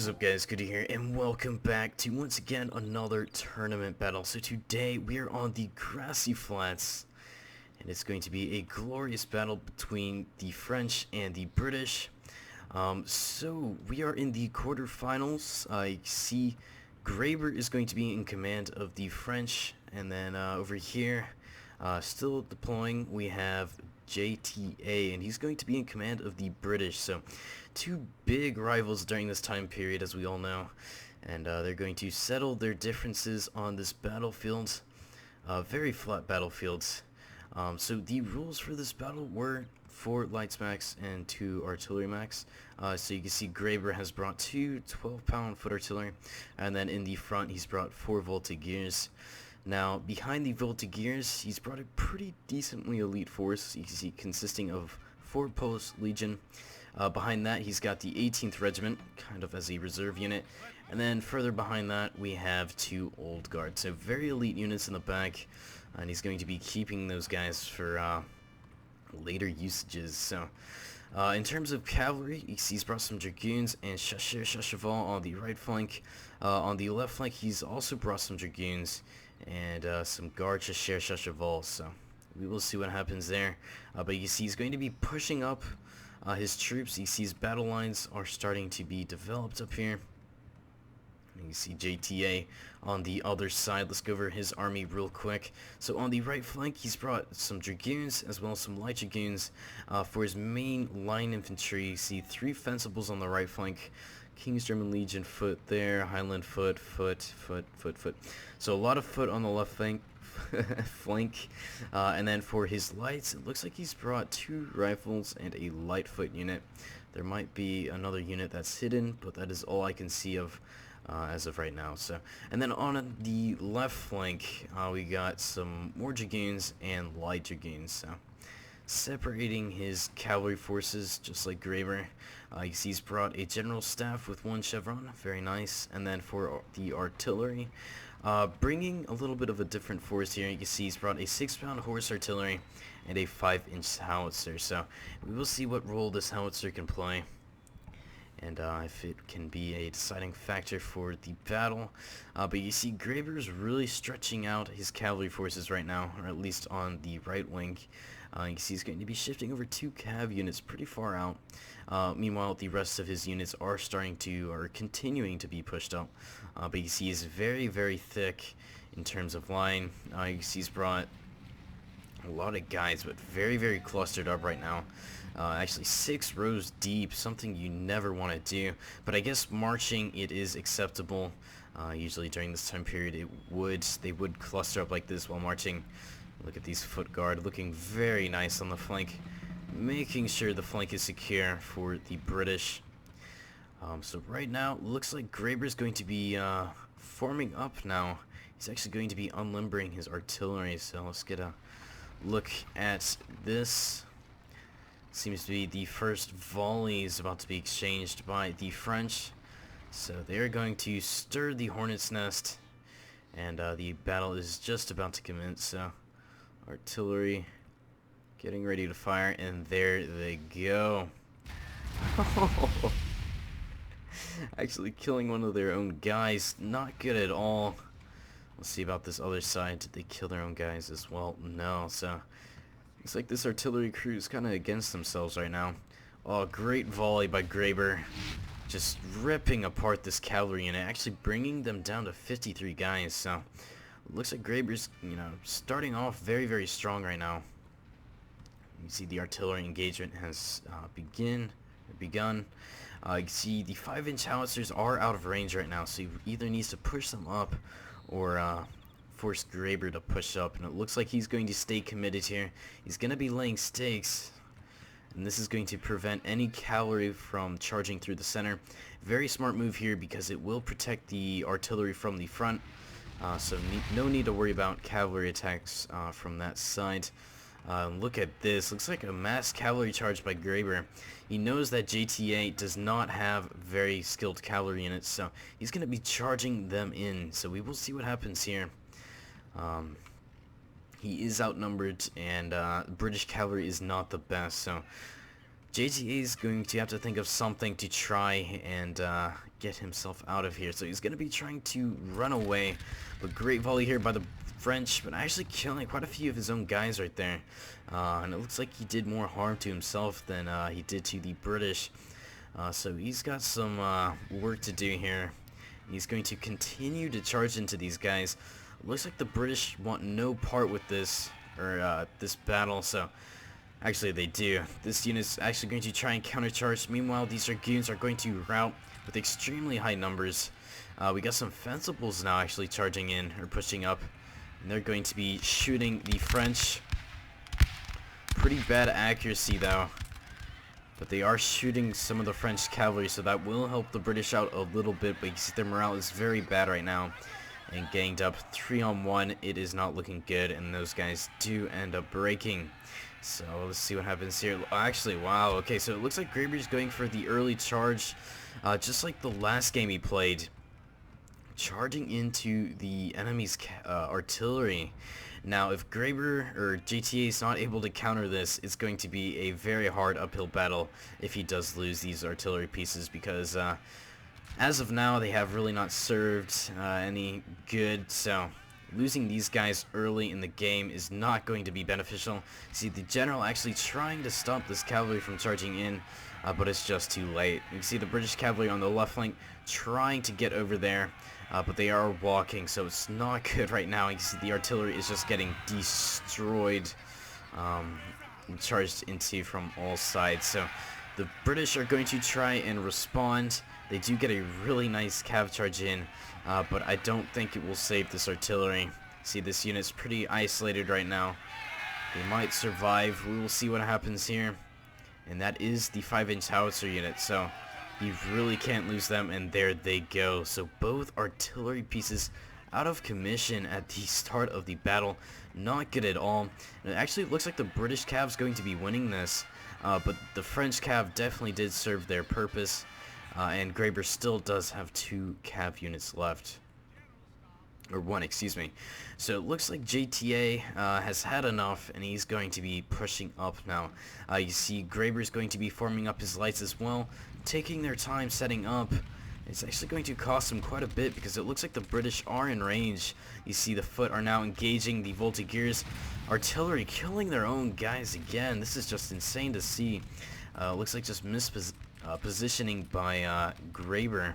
What is up, guys? Good to hear, and welcome back to once again another tournament battle. So today we are on the grassy flats, and it's going to be a glorious battle between the French and the British. So we are in the quarterfinals. I see Graber is going to be in command of the French, and then over here, still deploying, we have JTA, and he's going to be in command of the British. So two big rivals during this time period, as we all know, and they're going to settle their differences on this battlefield. Very flat battlefields. So the rules for this battle were 4 lights max and 2 artillery max. So you can see Graber has brought 2 12-pound foot artillery, and then in the front he's brought 4 voltigears. Now, behind the voltigears, he's brought a pretty decently elite force, you can see, consisting of 4 Post Legion. Behind that, he's got the 18th Regiment, kind of as a reserve unit. And then further behind that, we have 2 Old Guard. So very elite units in the back, and he's going to be keeping those guys for later usages. So, in terms of cavalry, you see he's brought some Dragoons and Chasseurs on the right flank. On the left flank, he's also brought some Dragoons and some Guard Chasseurs. So we will see what happens there. But you see he's going to be pushing up his troops. You see his battle lines are starting to be developed up here. You see JTA on the other side. Let's go over his army real quick. So on the right flank, he's brought some Dragoons as well as some light Dragoons. For his main line infantry, you see 3 Fencibles on the right flank. King's German Legion foot there, Highland foot. So a lot of foot on the left flank. And then for his lights, it looks like he's brought 2 rifles and a light foot unit. There might be another unit that's hidden, but that is all I can see of as of right now. So, and then on the left flank, we got some more Dragoons and light Dragoons. So separating his cavalry forces, just like Graber. You see he's brought a general staff with 1 chevron, very nice. And then for the artillery, bringing a little bit of a different force here, you can see he's brought a 6-pound horse artillery and a 5-inch howitzer. So we will see what role this howitzer can play, and if it can be a deciding factor for the battle. But you see Graber's really stretching out his cavalry forces right now, or at least on the right wing. You can see he's going to be shifting over 2 cav units pretty far out. Meanwhile, the rest of his units are continuing to be pushed up. But you see he's very, very thick in terms of line. You can see he's brought a lot of guys, but very, very clustered up right now. Actually 6 rows deep, something you never want to do. But I guess marching, it is acceptable. Usually during this time period, they would cluster up like this while marching. Look at these foot guard, looking very nice on the flank, making sure the flank is secure for the British. So right now, looks like Graber's going to be forming up now. He's actually going to be unlimbering his artillery, so let's get a look at this. Seems to be the first volley is about to be exchanged by the French. So they're going to stir the hornet's nest, and the battle is just about to commence. So artillery getting ready to fire, and there they go. Actually killing one of their own guys. Not good at all. Let's see about this other side. Did they kill their own guys as well? No. So looks like this artillery crew is kind of against themselves right now. Oh, great volley by Graber. Just ripping apart this cavalry unit, actually bringing them down to 53 guys. So looks like Graber's, starting off very, very strong right now. You see the artillery engagement has begun. You can see the 5-inch howitzers are out of range right now, so he either needs to push them up or force Graber to push up, and it looks like he's going to stay committed here. He's going to be laying stakes, and this is going to prevent any cavalry from charging through the center. Very smart move here because it will protect the artillery from the front, so no need to worry about cavalry attacks from that side. Look at this. Looks like a mass cavalry charge by Graber. He knows that JTA does not have very skilled cavalry units, so he's going to be charging them in. So we will see what happens here. He is outnumbered, and British cavalry is not the best, so JTA is going to have to think of something to try and get himself out of here. So he's going to be trying to run away. But great volley here by the French, but actually killing quite a few of his own guys right there. And it looks like he did more harm to himself than he did to the British. So he's got some work to do here. He's going to continue to charge into these guys. Looks like the British want no part with this, or this battle, so actually they do. This unit's actually going to try and countercharge. Meanwhile, these Dragoons are going to rout with extremely high numbers. We got some Fencibles now actually charging in, or pushing up, and they're going to be shooting the French. Pretty bad accuracy though, but they are shooting some of the French cavalry, so that will help the British out a little bit. But you see their morale is very bad right now, and ganged up 3-on-1, it is not looking good, and those guys do end up breaking. So let's see what happens here. Actually, wow, okay, so it looks like Graeber's going for the early charge, just like the last game he played, charging into the enemy's artillery. Now, if Graeber or JTA is not able to counter this, it's going to be a very hard uphill battle if he does lose these artillery pieces, because as of now, they have really not served any good, so losing these guys early in the game is not going to be beneficial. See, the general actually trying to stop this cavalry from charging in, but it's just too late. You can see the British cavalry on the left flank trying to get over there, but they are walking, so it's not good right now. You can see the artillery is just getting destroyed, and charged into from all sides. So the British are going to try and respond. They do get a really nice cav charge in, but I don't think it will save this artillery. See, this unit's pretty isolated right now. They might survive. We will see what happens here. And that is the 5-inch howitzer unit, so you really can't lose them, and there they go. So both artillery pieces out of commission at the start of the battle. Not good at all. And it actually looks like the British cav's going to be winning this, but the French cav definitely did serve their purpose. And Graeber still does have 2 cav units left. Or 1, excuse me. So it looks like JTA has had enough, and he's going to be pushing up now. You see Graeber's going to be forming up his lights as well, taking their time setting up. It's actually going to cost him quite a bit, because it looks like the British are in range. You see the foot are now engaging the Voltigeurs. Artillery killing their own guys again. This is just insane to see. Looks like just positioning by Graeber.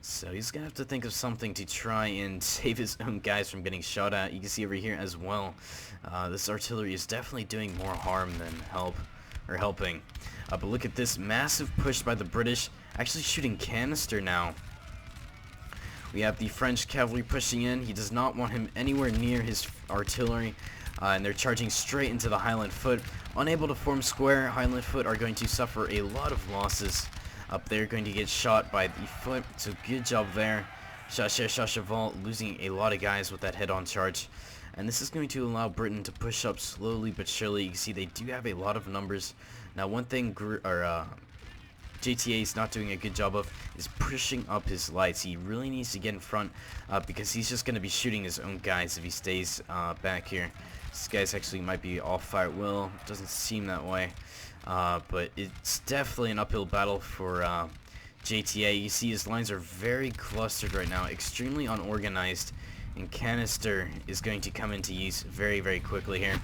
So he's going to have to think of something to try and save his own guys from getting shot at. You can see over here as well, this artillery is definitely doing more harm than helping. But look at this massive push by the British, actually shooting canister now. We have the French cavalry pushing in. He does not want him anywhere near his artillery. And they're charging straight into the Highland Foot. Unable to form square, Highland Foot are going to suffer a lot of losses. Up there, going to get shot by the Foot, so good job there. Chacheval losing a lot of guys with that head-on charge. And this is going to allow Britain to push up slowly but surely. You can see they do have a lot of numbers. Now, one thing JTA is not doing a good job of is pushing up his lights. He really needs to get in front, because he's just going to be shooting his own guys if he stays back here. This guy's actually might be off fire at will. Doesn't seem that way. But it's definitely an uphill battle for JTA. You see his lines are very clustered right now, extremely unorganized, and canister is going to come into use very, very quickly here.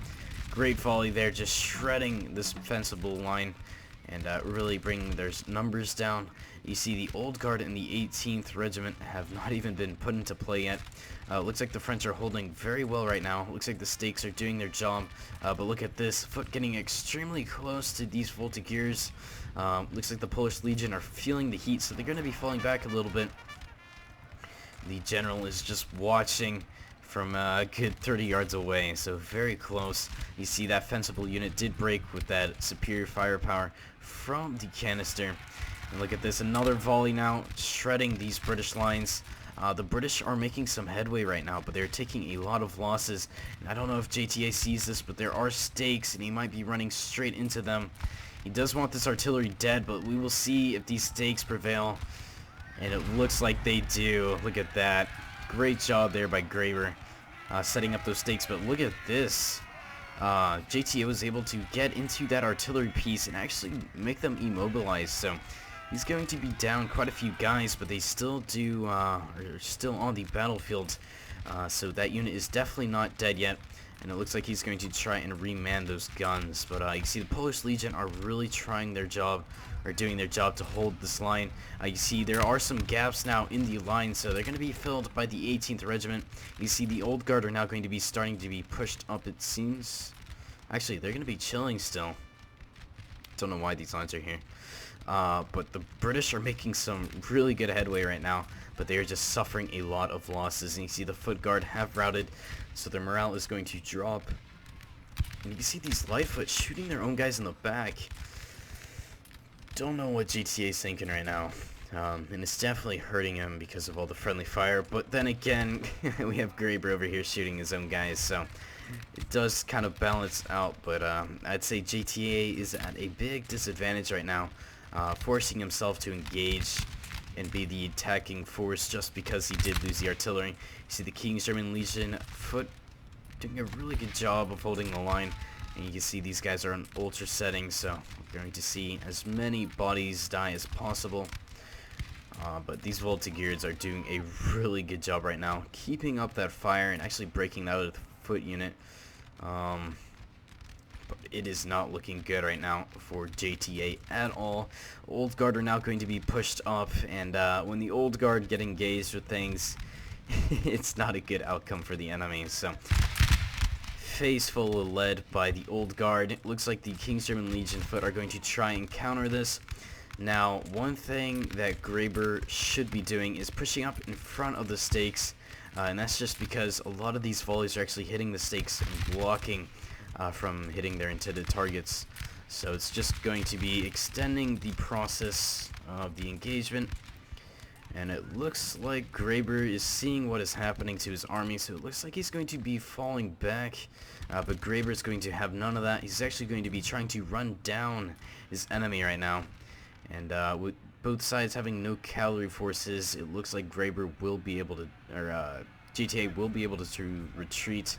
Great volley there, just shredding this defensible line and really bringing their numbers down. You see the Old Guard and the 18th Regiment have not even been put into play yet. Looks like the French are holding very well right now. Looks like the stakes are doing their job. But look at this. Foot getting extremely close to these Voltigeurs. Looks like the Polish Legion are feeling the heat, so they're going to be falling back a little bit. The general is just watching from a good 30 yards away, so very close. You see that fencible unit did break with that superior firepower from the canister. And look at this, another volley now, shredding these British lines. The British are making some headway right now, but they're taking a lot of losses. And I don't know if JTA sees this, but there are stakes, and he might be running straight into them. He does want this artillery dead, but we will see if these stakes prevail. And it looks like they do. Look at that. Great job there by Graeber, setting up those stakes. But look at this. JTA was able to get into that artillery piece and actually make them immobilized. So he's going to be down quite a few guys, but they still are still on the battlefield. So that unit is definitely not dead yet. And it looks like he's going to try and reman those guns. But you see the Polish Legion are really trying their job, or doing their job to hold this line. You see there are some gaps now in the line, so they're going to be filled by the 18th Regiment. You see the Old Guard are now going to be starting to be pushed up, it seems. Actually, they're going to be chilling still. Don't know why these lines are here. But the British are making some really good headway right now, but they are just suffering a lot of losses. And you see the Foot Guard have routed, so their morale is going to drop. And you can see these Lightfoot shooting their own guys in the back. Don't know what GTA is thinking right now. And it's definitely hurting him because of all the friendly fire. But then again, we have Graber over here shooting his own guys, so it does kind of balance out. But I'd say GTA is at a big disadvantage right now, forcing himself to engage and be the attacking force just because he did lose the artillery. You see the King's German Legion foot doing a really good job of holding the line. And you can see these guys are on ultra settings, so we're going to see as many bodies die as possible. But these Voltigeurs are doing a really good job right now, keeping up that fire and actually breaking that out of the foot unit. But it is not looking good right now for JTA at all. Old Guard are now going to be pushed up, and when the Old Guard get engaged with things, it's not a good outcome for the enemy. So Faithful led by the Old Guard. It looks like the King's German Legion foot are going to try and counter this. Now, one thing that Graber should be doing is pushing up in front of the stakes, and that's just because a lot of these volleys are actually hitting the stakes and blocking from hitting their intended targets. So it's just going to be extending the process of the engagement. And it looks like Graber is seeing what is happening to his army, so it looks like he's going to be falling back. But Graber is going to have none of that. He's actually going to be trying to run down his enemy right now. And with both sides having no cavalry forces, it looks like Graber will be able to, or GTA will be able to retreat.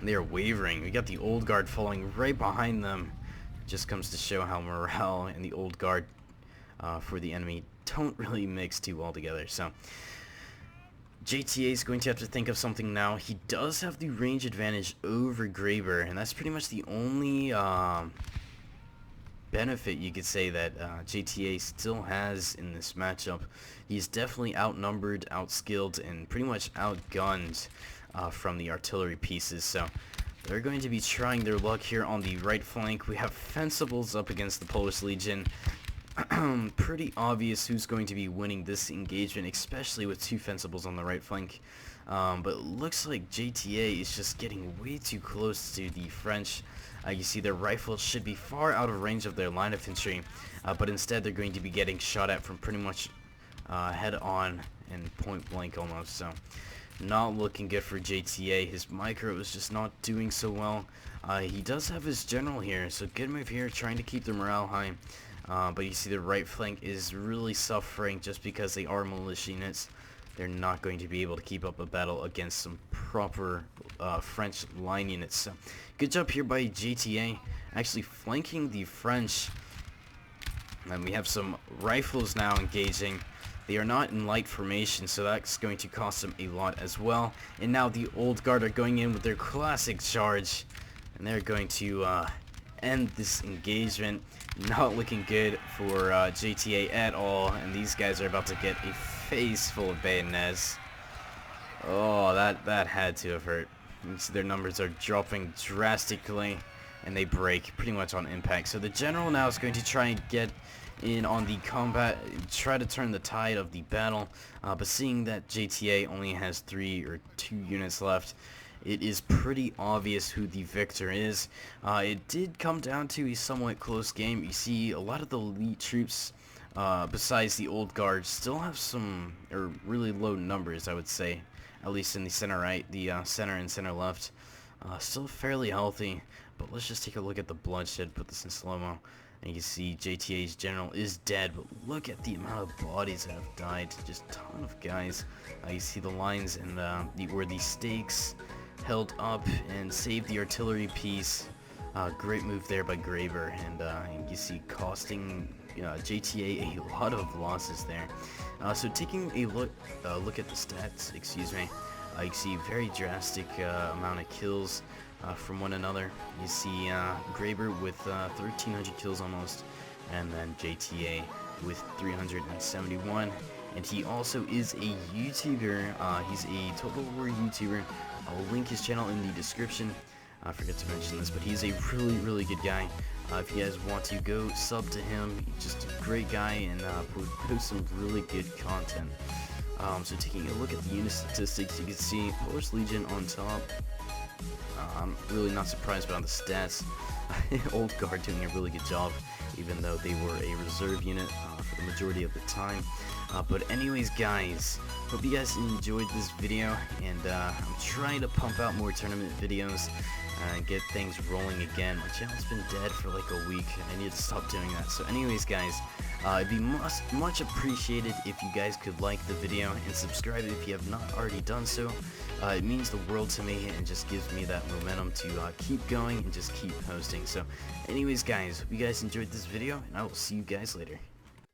They are wavering. We got the Old Guard falling right behind them. It just comes to show how morale and the Old Guard for the enemy don't really mix too well together. So JTA is going to have to think of something now. He does have the range advantage over Graber, and that's pretty much the only benefit you could say that JTA still has in this matchup. He's definitely outnumbered, outskilled, and pretty much outgunned from the artillery pieces. So they're going to be trying their luck here on the right flank. We have Fencibles up against the Polish Legion. Pretty obvious who's going to be winning this engagement, especially with two Fencibles on the right flank. But it looks like JTA is just getting way too close to the French. You see their rifles should be far out of range of their line infantry, but instead they're going to be getting shot at from pretty much head on and point blank almost. So not looking good for JTA. His micro is just not doing so well. He does have his general here, so good move here, trying to keep their morale high. But you see the right flank is really suffering just because they are militia units. They're not going to be able to keep up a battle against some proper French line units. So good job here by JTA, actually flanking the French. And we have some rifles now engaging. They are not in light formation, so that's going to cost them a lot as well. And now the Old Guard are going in with their classic charge, and they're going to end this engagement. Not looking good for JTA at all, and these guys are about to get a face full of bayonets. Oh, that had to have hurt. You see their numbers are dropping drastically, and they break pretty much on impact. So the general now is going to try and get in on the combat, try to turn the tide of the battle, but seeing that JTA only has 3 or 2 units left, it is pretty obvious who the victor is. It did come down to a somewhat close game. You see a lot of the elite troops, besides the Old Guard, still have some, or really low numbers, I would say, at least in the center right, the center and center left. Still fairly healthy, but let's just take a look at the bloodshed, put this in slow-mo. And you can see JTA's general is dead, but look at the amount of bodies that have died. Just a ton of guys. You see the lines and the stakes held up and saved the artillery piece. Great move there by Graber, and you see costing JTA a lot of losses there. So taking a look at the stats, excuse me, you see very drastic amount of kills from one another. You see Graber with 1,300 kills almost, and then JTA with 371. And he also is a YouTuber. He's a Total War YouTuber. I'll link his channel in the description. I forgot to mention this, but he's a really good guy. If you guys want to go sub to him, he's just a great guy and posts some really good content. So taking a look at the unit statistics, you can see Horse Legion on top. I'm really not surprised about the stats. Old Guard doing a really good job, even though they were a reserve unit for the majority of the time. But anyways, guys, hope you guys enjoyed this video, and I'm trying to pump out more tournament videos and get things rolling again. My channel's been dead for like a week, and I need to stop doing that. So anyways, guys, it'd be much appreciated if you guys could like the video and subscribe if you have not already done so. It means the world to me and just gives me that momentum to keep going and just keep posting. So anyways, guys, hope you guys enjoyed this video, and I will see you guys later.